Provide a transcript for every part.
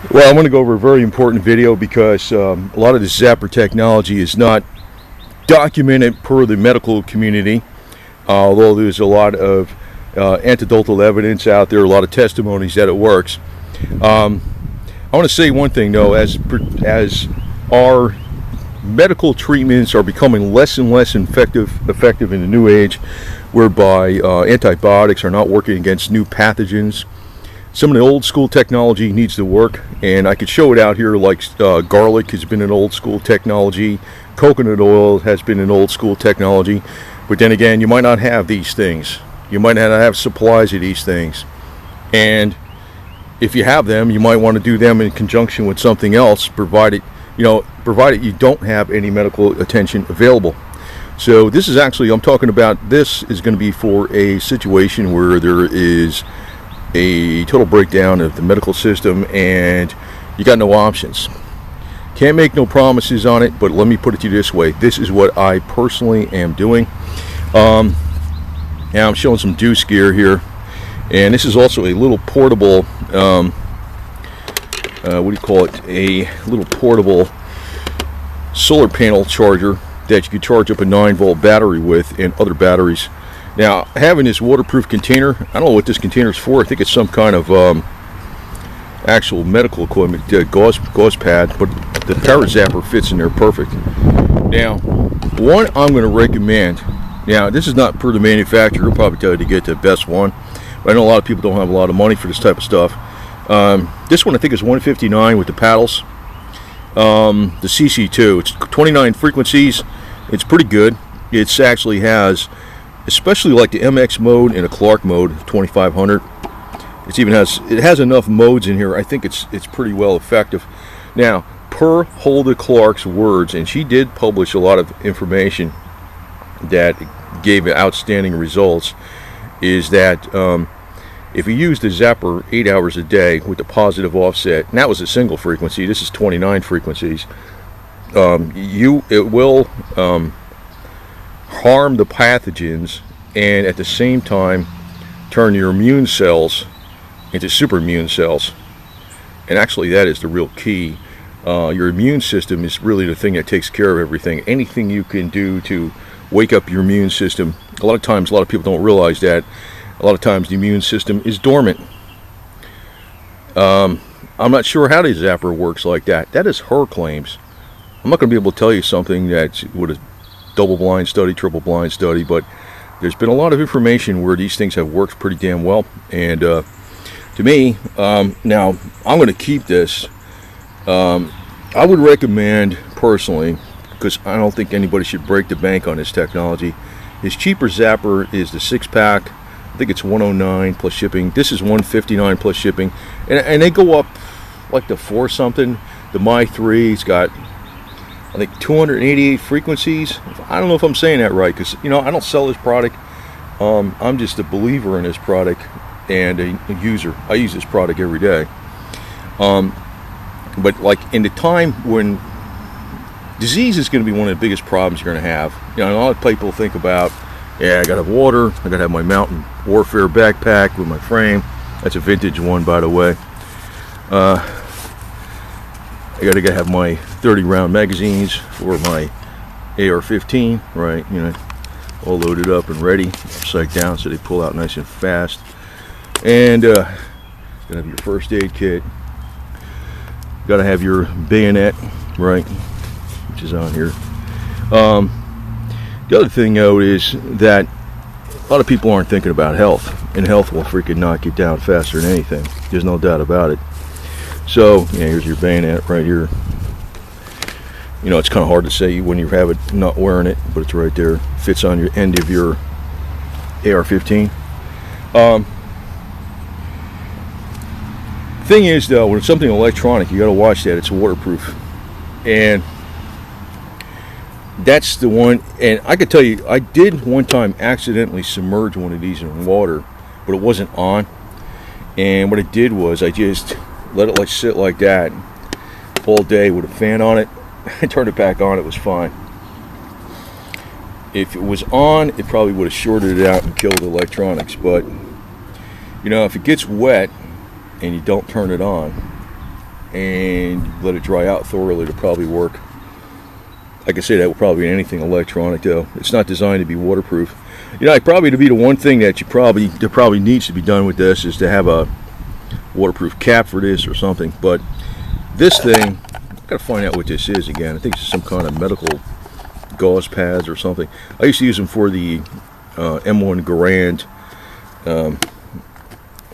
Well, I'm going to go over a very important video because a lot of this zapper technology is not documented per the medical community, although there's a lot of anecdotal evidence out there, a lot of testimonies that it works. I want to say one thing though, as our medical treatments are becoming less and less effective in the new age, whereby antibiotics are not working against new pathogens. Some of the old school technology needs to work, and I could show it out here, like garlic has been an old school technology, coconut oil has been an old school technology, but then again, you might not have these things. You might not have supplies of these things, and if you have them, you might want to do them in conjunction with something else, provided you don't have any medical attention available. So this is actually, I'm talking about, this is going to be for a situation where there is a total breakdown of the medical system and you got no options. Can't make no promises on it, but let me put it to you this way. This is what I personally am doing. Now I'm showing some juice gear here, and this is also a little portable what do you call it, a little portable solar panel charger that you could charge up a 9-volt battery with and other batteries. Now, having this waterproof container, I don't know what this container is for. I think it's some kind of actual medical equipment, gauze pad, but the ParaZapper fits in there perfect. Now, one I'm going to recommend, now this is not per the manufacturer, I'll probably tell you to get the best one, but I know a lot of people don't have a lot of money for this type of stuff. This one I think is $159 with the paddles. The CC2, it's 29 frequencies. It's pretty good. It actually has, especially like the MX mode and a Clark mode, 2500. It has enough modes in here. I think it's pretty well effective. Now, per Hulda Clark's words, and she did publish a lot of information that gave outstanding results, is that if you use the zapper 8 hours a day with the positive offset, and that was a single frequency, this is 29 frequencies, it will harm the pathogens and at the same time turn your immune cells into super immune cells. And actually that is the real key. Your immune system is really the thing that takes care of everything. Anything you can do to wake up your immune system, a lot of times, a lot of people don't realize that a lot of times the immune system is dormant. I'm not sure how the zapper works like that. That is her claims. I'm not going to be able to tell you something that's with a double-blind study, triple-blind study, but there's been a lot of information where these things have worked pretty damn well. And to me, now I'm going to keep this. I would recommend personally, because I don't think anybody should break the bank on this technology. His cheaper zapper is the 6-pack. I think it's $109 plus shipping. This is $159 plus shipping, and they go up like the 4 something. The My 3's got, I think, 288 frequencies. I don't know if I'm saying that right, because I don't sell this product. I'm just a believer in this product and a user. I use this product every day. But like in the time when disease is going to be one of the biggest problems you're going to have, a lot of people think about, yeah, I gotta have water, I gotta have my mountain warfare backpack with my frame. That's a vintage one, by the way. I gotta have my 30-round magazines for my AR-15, right? All loaded up and ready, upside down so they pull out nice and fast. And gotta have your first aid kit. Gotta have your bayonet, right, which is on here. The other thing though is that a lot of people aren't thinking about health, and health will freaking knock you down faster than anything. There's no doubt about it. So yeah, here's your bayonet right here. It's kind of hard to say when you have it not wearing it, but it's right there. Fits on your end of your AR-15. Thing is though, when it's something electronic, you got to watch that it's waterproof, and that's the one. And I could tell you, I did one time accidentally submerge one of these in water, but it wasn't on. And what I did was I just let it sit like that all day with a fan on it. I turned it back on, it was fine. If it was on, it probably would have shorted it out and killed the electronics. But if it gets wet and you don't turn it on, and let it dry out thoroughly to probably work. I can say that would probably be anything electronic though. It's not designed to be waterproof. You know, probably to be the one thing that probably needs to be done with this is to have a waterproof cap for this or something. But this thing, I've got to find out what this is again. I think it's some kind of medical gauze pads or something. I used to use them for the M1 Garand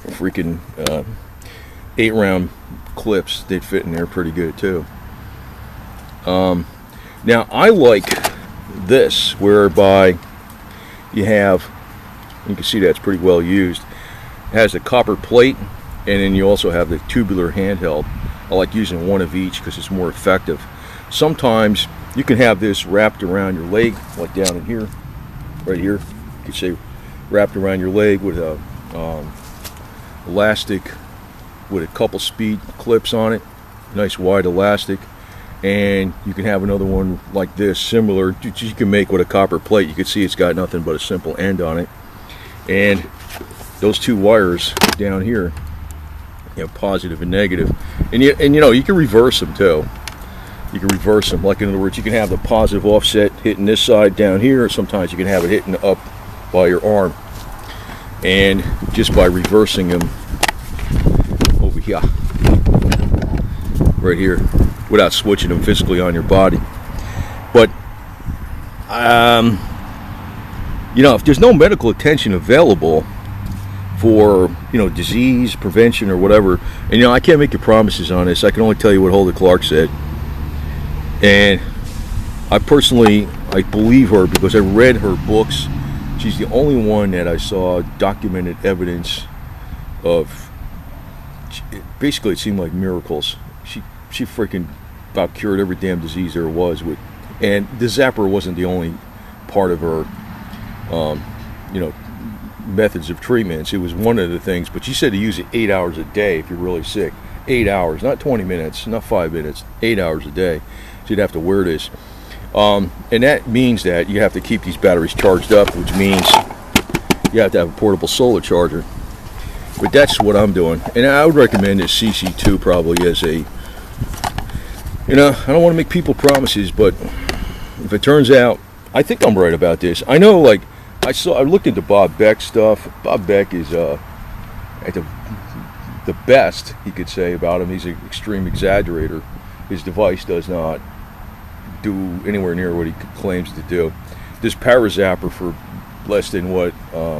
freaking 8-round clips. They'd fit in there pretty good too. Now I like this, whereby you can see that's pretty well used. It has a copper plate, and then you also have the tubular handheld. I like using one of each because it's more effective. Sometimes you can have this wrapped around your leg, like down in here, right here. You could say wrapped around your leg with a elastic with a couple speed clips on it, nice wide elastic. And you can have another one like this, similar, you can make with a copper plate. You can see it's got nothing but a simple end on it. And those two wires down here, you know, positive and negative. And you know, you can reverse them too. You can reverse them, like in other words, you can have the positive offset hitting this side down here, or sometimes you can have it hitting up by your arm. And just by reversing them over here, right here, without switching them physically on your body. But you know, if there's no medical attention available for, you know, disease prevention or whatever, and you know, I can't make you promises on this. I can only tell you what Hulda Clark said, and I believe her because I read her books. She's the only one that I saw documented evidence of. Basically, it seemed like miracles. She freaking about cured every damn disease there was with, and the zapper wasn't the only part of her, you know, methods of treatments. It was one of the things, but she said to use it 8 hours a day if you're really sick. 8 hours, not 20 minutes, not 5 minutes, 8 hours a day. So you'd have to wear this, and that means that you have to keep these batteries charged up, which means you have to have a portable solar charger. But that's what I'm doing, and I would recommend this CC2 probably as a, you know, I don't want to make people promises, but if it turns out, I think I'm right about this. I know, like, I looked into Bob Beck's stuff. Bob Beck is at the best you could say about him. He's an extreme exaggerator. His device does not do anywhere near what he claims to do. This ParaZapper for less than what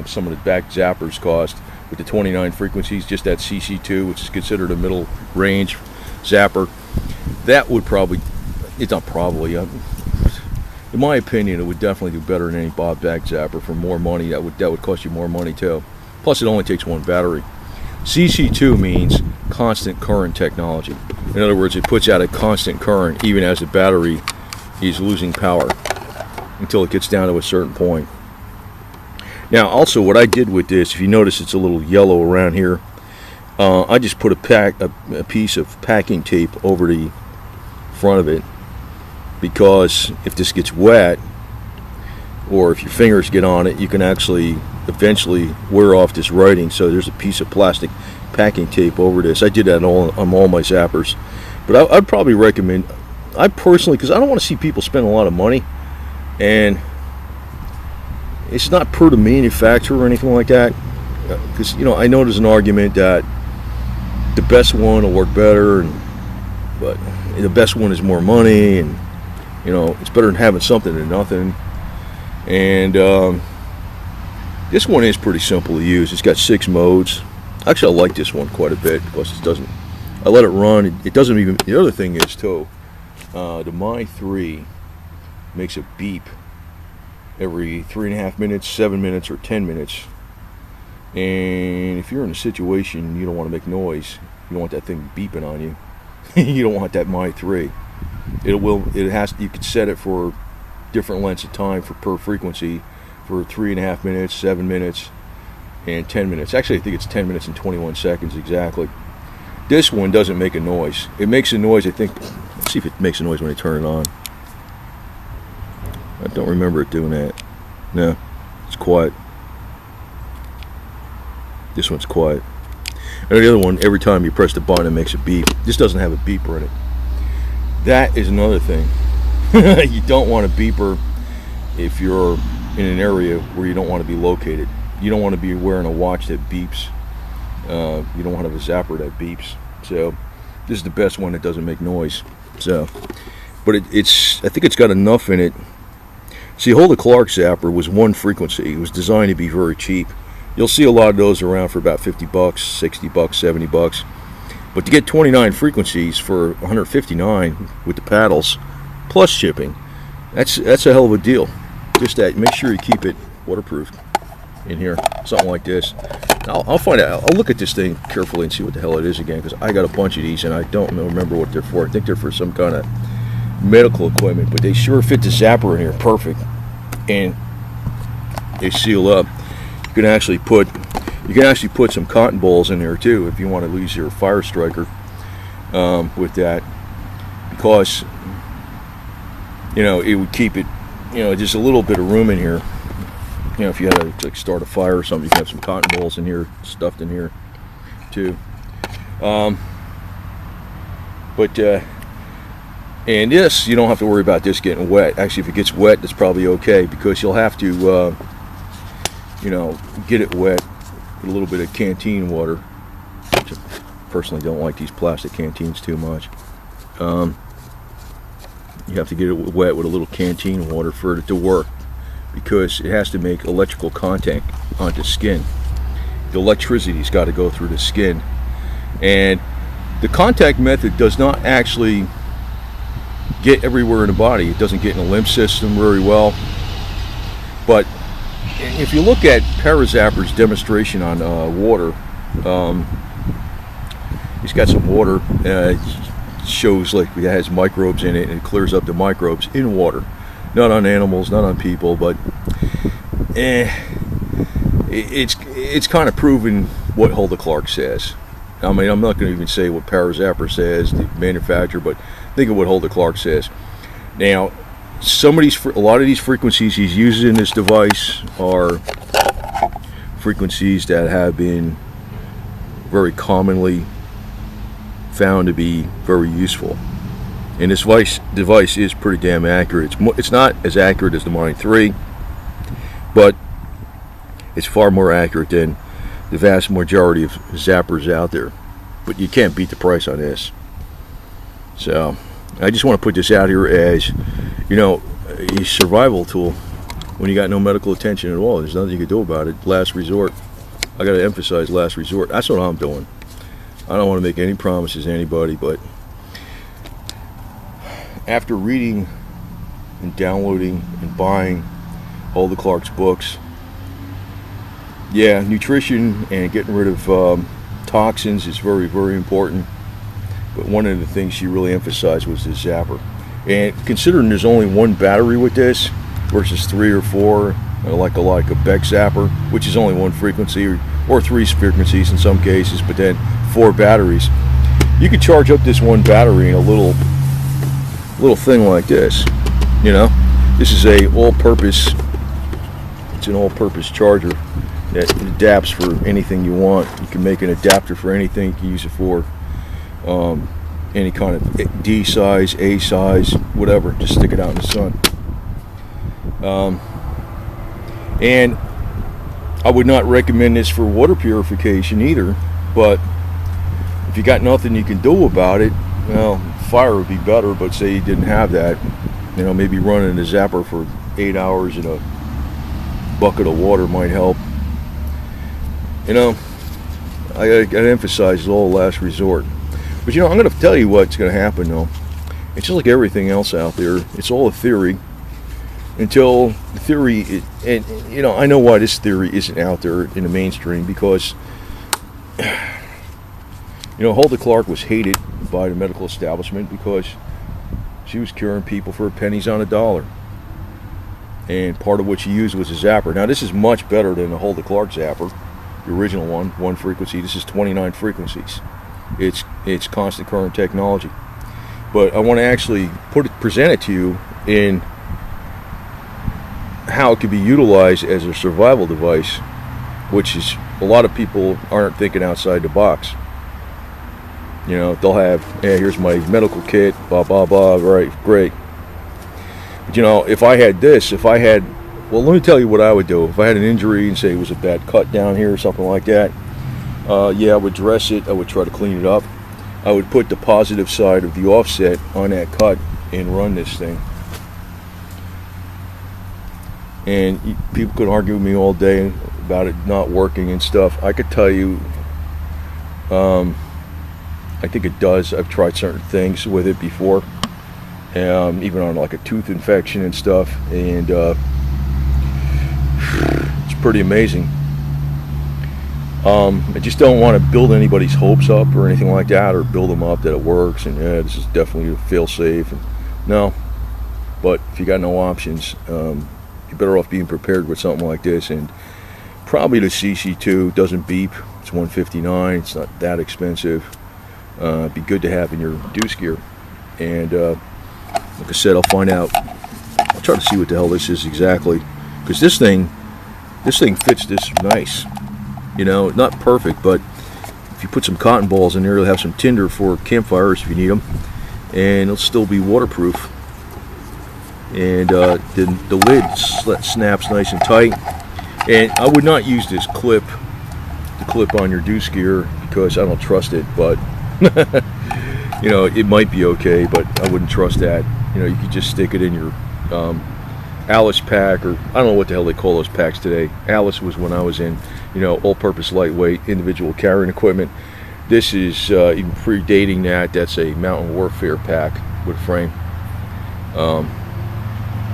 some of the back zappers cost, with the 29 frequencies, just that CC2, which is considered a middle range zapper, that would probably, it's not probably, in my opinion, it would definitely do better than any Bob Beck zapper for more money. That would cost you more money too. Plus, it only takes one battery. CC2 means constant current technology. In other words, it puts out a constant current even as the battery is losing power until it gets down to a certain point. Now, also, what I did with this, if you notice, it's a little yellow around here. I just put a piece of packing tape over the front of it, because if this gets wet, or if your fingers get on it, you can actually eventually wear off this writing. So there's a piece of plastic packing tape over this. I did that on all my zappers. But I'd probably recommend, I personally, because I don't want to see people spend a lot of money, and it's not per the manufacturer or anything like that, because, you know, I know there's an argument that the best one will work better, but the best one is more money, and, you know, it's better than having something than nothing. And this one is pretty simple to use. It's got 6 modes. Actually, I like this one quite a bit because it doesn't, I let it run, it doesn't even, the other thing is too, the My 3 makes a beep every 3.5 minutes, 7 minutes, or 10 minutes. And if you're in a situation you don't want to make noise, you don't want that thing beeping on you, you don't want that My 3. You could set it for different lengths of time per frequency, for 3.5 minutes, 7 minutes, and 10 minutes. Actually, I think it's 10 minutes and 21 seconds exactly. This one doesn't make a noise. It makes a noise, I think. Let's see if it makes a noise when I turn it on. I don't remember it doing that. No, it's quiet. This one's quiet. And the other one, every time you press the button, it makes a beep. This doesn't have a beeper in it. That is another thing. You don't want a beeper if you're in an area where you don't want to be located. You don't want to be wearing a watch that beeps. You don't want to have a zapper that beeps. So this is the best one that doesn't make noise. So, but it's I think it's got enough in it. See, Hulda Clark Zapper was one frequency. It was designed to be very cheap. You'll see a lot of those around for about 50 bucks, 60 bucks, 70 bucks. But to get 29 frequencies for 159 with the paddles plus shipping, that's a hell of a deal. Just that, make sure you keep it waterproof in here, something like this. I'll find out. I'll look at this thing carefully and see what the hell it is again, because I got a bunch of these and I don't remember what they're for. I think they're for some kind of medical equipment, but they sure fit the zapper in here perfect, and they seal up. You can actually put some cotton balls in there too if you want to use your fire striker with that, because it would keep it just a little bit of room in here. If you had to start a fire or something, you can have some cotton balls in here, stuffed in here too. And this, you don't have to worry about this getting wet. Actually, if it gets wet, that's probably okay, because you'll have to get it wet with a little bit of canteen water. Which I personally don't like these plastic canteens too much. You have to get it wet with a little canteen water for it to work, because it has to make electrical contact onto skin. The electricity's got to go through the skin, and the contact method does not actually get everywhere in the body. It doesn't get in the lymph system very well. But if you look at ParaZapper's demonstration on water, he's got some water. Shows like it has microbes in it, and it clears up the microbes in water. Not on animals, not on people, but it's kind of proven what Hulda Clark says. I mean, I'm not going to even say what ParaZapper says, the manufacturer, but think of what Hulda Clark says. Now, a lot of these frequencies he's using in this device are frequencies that have been very commonly found to be very useful. And this device is pretty damn accurate. It's not as accurate as the Mind 3, but it's far more accurate than the vast majority of zappers out there. But you can't beat the price on this. So I just want to put this out here as, a survival tool when you got no medical attention at all. There's nothing you can do about it. Last resort. I got to emphasize last resort. That's what I'm doing. I don't want to make any promises to anybody, but after reading and downloading and buying Hulda Clark's books, yeah, nutrition and getting rid of toxins is very, very important. But one of the things she really emphasized was the zapper. And considering there's only one battery with this versus 3 or 4, like a Beck zapper, which is only one frequency, or 3 frequencies in some cases, but then 4 batteries, you could charge up this one battery in a little thing like this. This is an all-purpose charger that adapts for anything you want. You can make an adapter for anything. You can use it for any kind of D size, A size, whatever. Just stick it out in the sun. And I would not recommend this for water purification either, but if you got nothing you can do about it, well, fire would be better. But say you didn't have that, maybe running a zapper for 8 hours in a bucket of water might help. I gotta emphasize it's all last resort. But I'm going to tell you what's going to happen though. It's just like everything else out there. It's all a theory until the theory, and I know why this theory isn't out there in the mainstream, because Hulda Clark was hated by the medical establishment because she was curing people for pennies on a dollar. And part of what she used was a zapper. Now this is much better than the Hulda Clark zapper, the original one frequency. This is 29 frequencies. It's constant current technology. But I want to actually present it to you in how it can be utilized as a survival device, which is a lot of people aren't thinking outside the box. You know, they'll have, hey, here's my medical kit, blah, blah, blah, right, great. But, you know, if I had this, well, let me tell you what I would do. If I had an injury and say it was a bad cut down here or something like that, yeah, I would dress it. I would try to clean it up. I would put the positive side of the offset on that cut and run this thing. And people could argue with me all day about it not working and stuff. I could tell you, I think it does. I've tried certain things with it before, even on like a tooth infection and stuff, and it's pretty amazing. I just don't want to build anybody's hopes up or anything like that, or build them up that it works and yeah, this is definitely a fail-safe. No, but if you got no options, you're better off being prepared with something like this. And probably the CC2 doesn't beep. It's $159. It's not that expensive. It'd be good to have in your deuce gear. And like I said, I'll find out. I'll try to see what the hell this is exactly, because this thing fits this nice. You know, not perfect, but if you put some cotton balls in there, you'll have some tinder for campfires if you need them, and it'll still be waterproof. And then the lid snaps nice and tight. And I would not use this clip to clip on your deuce gear because I don't trust it, but you know, it might be okay, but I wouldn't trust that. You know, you could just stick it in your Alice pack, or I don't know what the hell they call those packs today. Alice was when I was in, you know, all-purpose lightweight individual carrying equipment. This is even predating that. That's a mountain warfare pack with a frame.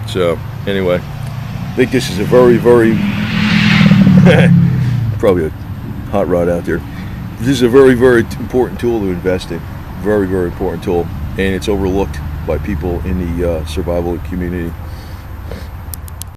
So anyway, I think this is a very, very probably a hot rod out there. This is a very, very important tool to invest in. Very, very important tool, and it's overlooked by people in the survival community.